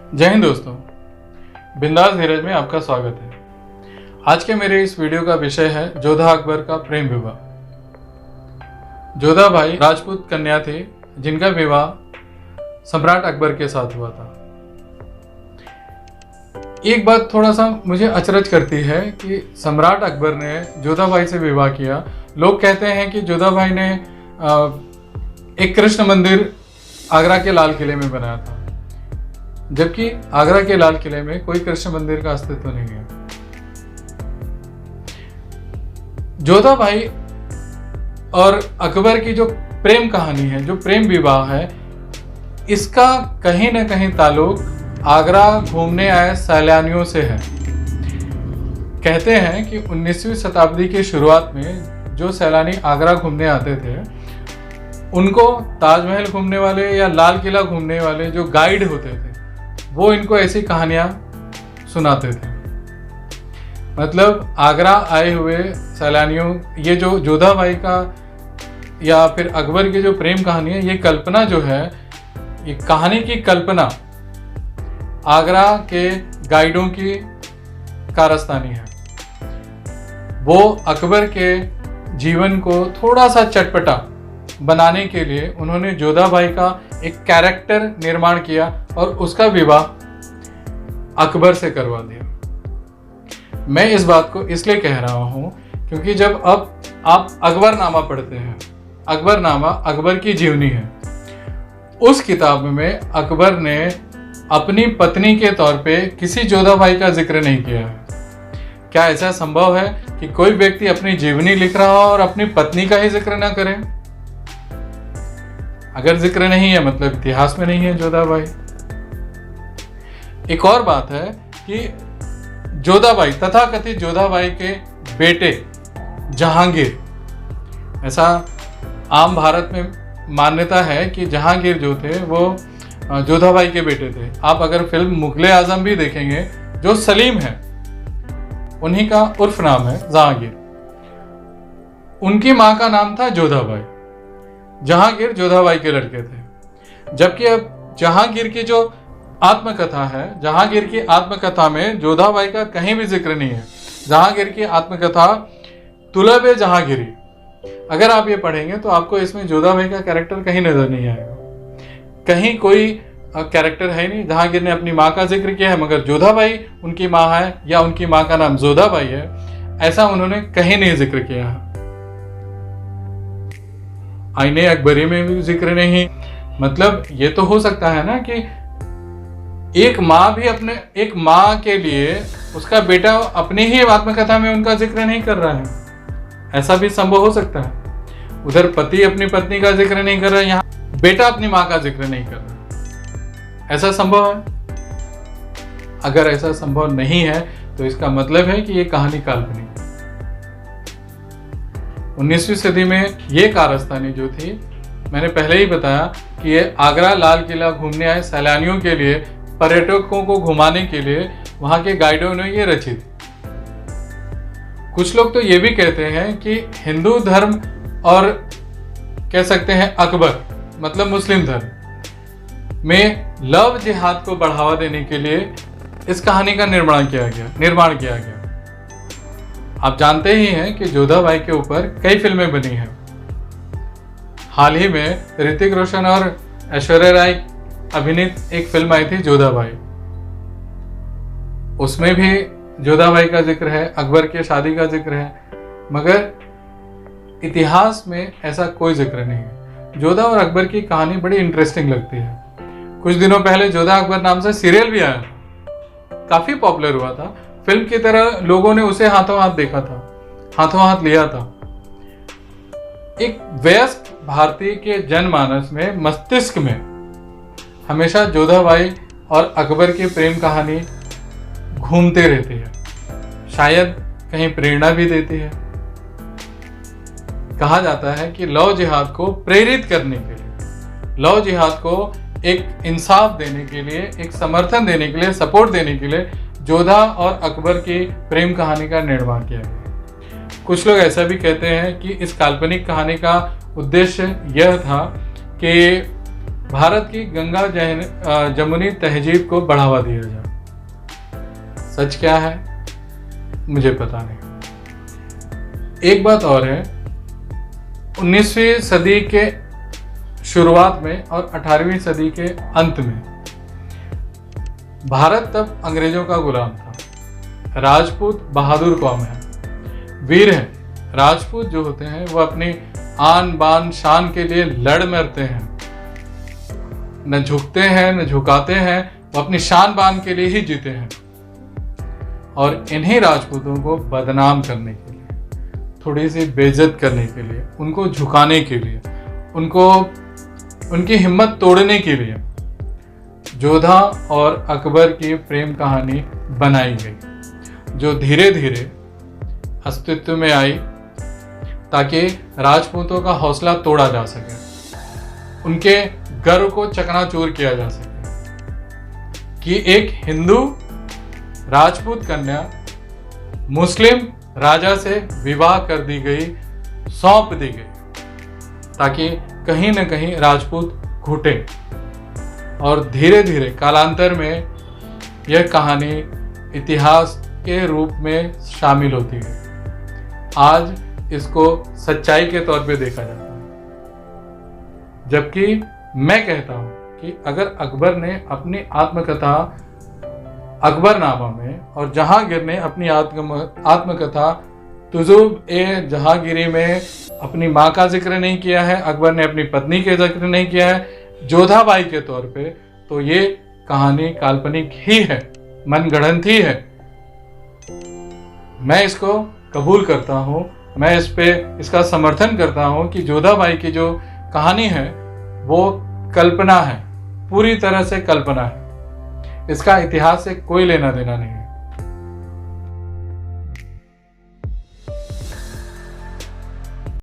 जय हिंद दोस्तों, बिंदास धीरज में आपका स्वागत है। आज के मेरे इस वीडियो का विषय है जोधा अकबर का प्रेम विवाह। जोधा भाई राजपूत कन्या थे जिनका विवाह सम्राट अकबर के साथ हुआ था। एक बात थोड़ा सा मुझे अचरज करती है कि सम्राट अकबर ने जोधा भाई से विवाह किया। लोग कहते हैं कि जोधा भाई ने एक कृष्ण मंदिर आगरा के लाल किले में बनाया था, जबकि आगरा के लाल किले में कोई कृष्ण मंदिर का अस्तित्व नहीं है। जोधा भाई और अकबर की जो प्रेम कहानी है, जो प्रेम विवाह है, इसका कहीं ना कहीं ताल्लुक आगरा घूमने आए सैलानियों से है। कहते हैं कि 19वीं शताब्दी की शुरुआत में जो सैलानी आगरा घूमने आते थे, उनको ताजमहल घूमने वाले या लाल किला घूमने वाले जो गाइड होते थे, वो इनको ऐसी कहानियां सुनाते थे। मतलब आगरा आए हुए सैलानियों, ये जो जोधा भाई का या फिर अकबर की जो प्रेम कहानी है, ये कल्पना जो है, ये कहानी की कल्पना आगरा के गाइडों की कारस्तानी है। वो अकबर के जीवन को थोड़ा सा चटपटा बनाने के लिए उन्होंने जोधा भाई का एक कैरेक्टर निर्माण किया और उसका विवाह अकबर से करवा दिया। मैं इस बात को इसलिए कह रहा हूं क्योंकि जब अब आप अकबरनामा पढ़ते हैं, अकबरनामा अकबर की जीवनी है। उस किताब में अकबर ने अपनी पत्नी के तौर पे किसी जोधा भाई का जिक्र नहीं किया है। क्या ऐसा संभव है कि कोई व्यक्ति अपनी जीवनी लिख रहा हो और अपनी पत्नी का ही जिक्र ना करे? अगर जिक्र नहीं है मतलब इतिहास में नहीं है जोधा भाई। एक और बात है कि जोधा भाई तथाकथित जोधा भाई के बेटे जहांगीर, ऐसा आम भारत में मान्यता है कि जहांगीर जो थे वो जोधा भाई के बेटे थे। आप अगर फिल्म मुगले आजम भी देखेंगे, जो सलीम है उन्हीं का उर्फ नाम है जहांगीर। उनकी मां का नाम था जोधा भाई। जहांगीर जोधा भाई के लड़के थे। जबकि अब जहांगीर की जो आत्मकथा है, जहांगीर की आत्मकथा में जोधा भाई का कहीं भी जिक्र नहीं है। जहांगीर की आत्मकथा तुलब जहांगीरी, अगर आप ये पढ़ेंगे तो आपको इसमें जोधा भाई का कैरेक्टर कहीं नजर नहीं आएगा। कहीं कोई कैरेक्टर है नहीं। जहांगीर ने अपनी माँ का जिक्र किया है, मगर जोधा भाई उनकी माँ है या उनकी माँ का नाम जोधा भाई है, ऐसा उन्होंने कहीं नहीं जिक्र किया है। आईने अकबरी में भी जिक्र नहीं। मतलब ये तो हो सकता है ना कि एक माँ भी अपने एक माँ के लिए उसका बेटा अपनी ही आत्मकथा में उनका जिक्र नहीं कर रहा है, ऐसा भी संभव हो सकता है। उधर पति अपनी पत्नी का जिक्र नहीं कर रहा है, यहाँ बेटा अपनी माँ का जिक्र नहीं कर रहा। ऐसा संभव है? अगर ऐसा संभव नहीं है तो इसका मतलब है कि ये कहानी काल्पनिक है। 19वीं सदी में ये कारस्तानी जो थी, मैंने पहले ही बताया कि ये आगरा लाल किला घूमने आए सैलानियों के लिए, पर्यटकों को घुमाने के लिए वहाँ के गाइडों ने ये रची थी। कुछ लोग तो ये भी कहते हैं कि हिंदू धर्म और कह सकते हैं अकबर मतलब मुस्लिम धर्म में लव जिहाद को बढ़ावा देने के लिए इस कहानी का निर्माण किया गया। आप जानते ही हैं कि जोधा भाई के ऊपर कई फिल्में बनी हैं। हाल ही में ऋतिक रोशन और ऐश्वर्या राय अभिनीत एक फिल्म आई थी जोधा भाई। उसमें भी जोधा भाई का जिक्र है, अकबर की शादी का जिक्र है, मगर इतिहास में ऐसा कोई जिक्र नहीं है। जोधा और अकबर की कहानी बड़ी इंटरेस्टिंग लगती है। कुछ दिनों पहले जोधा अकबर नाम से सीरियल भी आया, काफी पॉपुलर हुआ था। फिल्म की तरह लोगों ने उसे हाथों हाथ देखा था, हाथों हाथ लिया था। एक वयस्क भारतीय के जनमानस में, मस्तिष्क में हमेशा जोधा भाई और अकबर की प्रेम कहानी घूमते रहती है। शायद कहीं प्रेरणा भी देती है। कहा जाता है कि लव जिहाद को प्रेरित करने के लिए, लव जिहाद को एक इंसाफ देने के लिए, एक समर्थन देने के लिए, सपोर्ट देने के लिए जोधा और अकबर की प्रेम कहानी का निर्माण किया गया। कुछ लोग ऐसा भी कहते हैं कि इस काल्पनिक कहानी का उद्देश्य यह था कि भारत की गंगा जमुनी तहजीब को बढ़ावा दिया जाए। सच क्या है मुझे पता नहीं। एक बात और है, 19वीं सदी के शुरुआत में और 18वीं सदी के अंत में भारत तब अंग्रेजों का गुलाम था। राजपूत बहादुर कौम है, वीर है। राजपूत जो होते हैं वो अपनी आन बान शान के लिए लड़ मरते हैं, न झुकते हैं न झुकाते हैं, वो अपनी शान बान के लिए ही जीते हैं। और इन्हीं राजपूतों को बदनाम करने के लिए, थोड़ी सी बेइज्जत करने के लिए, उनको झुकाने के लिए, उनको उनकी हिम्मत तोड़ने के लिए जोधा और अकबर की प्रेम कहानी बनाई गई, जो धीरे धीरे अस्तित्व में आई ताकि राजपूतों का हौसला तोड़ा जा सके, उनके गर्व को चकनाचूर किया जा सके कि एक हिंदू राजपूत कन्या मुस्लिम राजा से विवाह कर दी गई, सौंप दी गई, ताकि कहीं न कहीं राजपूत घुटे। और धीरे धीरे कालांतर में यह कहानी इतिहास के रूप में शामिल होती है। आज इसको सच्चाई के तौर पे देखा जाता है, जबकि मैं कहता हूं कि अगर अकबर ने अपनी आत्मकथा अकबरनामा में और जहांगीर ने अपनी आत्मकथा तुजुब ए जहांगीरी में अपनी माँ का जिक्र नहीं किया है, अकबर ने अपनी पत्नी के जिक्र नहीं किया है जोधाबाई के तौर पे, तो ये कहानी काल्पनिक ही है, मनगढ़ंत ही है। मैं इसको कबूल करता हूँ, मैं इसका समर्थन करता हूँ कि जोधाबाई की जो कहानी है वो कल्पना है, पूरी तरह से कल्पना है। इसका इतिहास से कोई लेना देना नहीं है।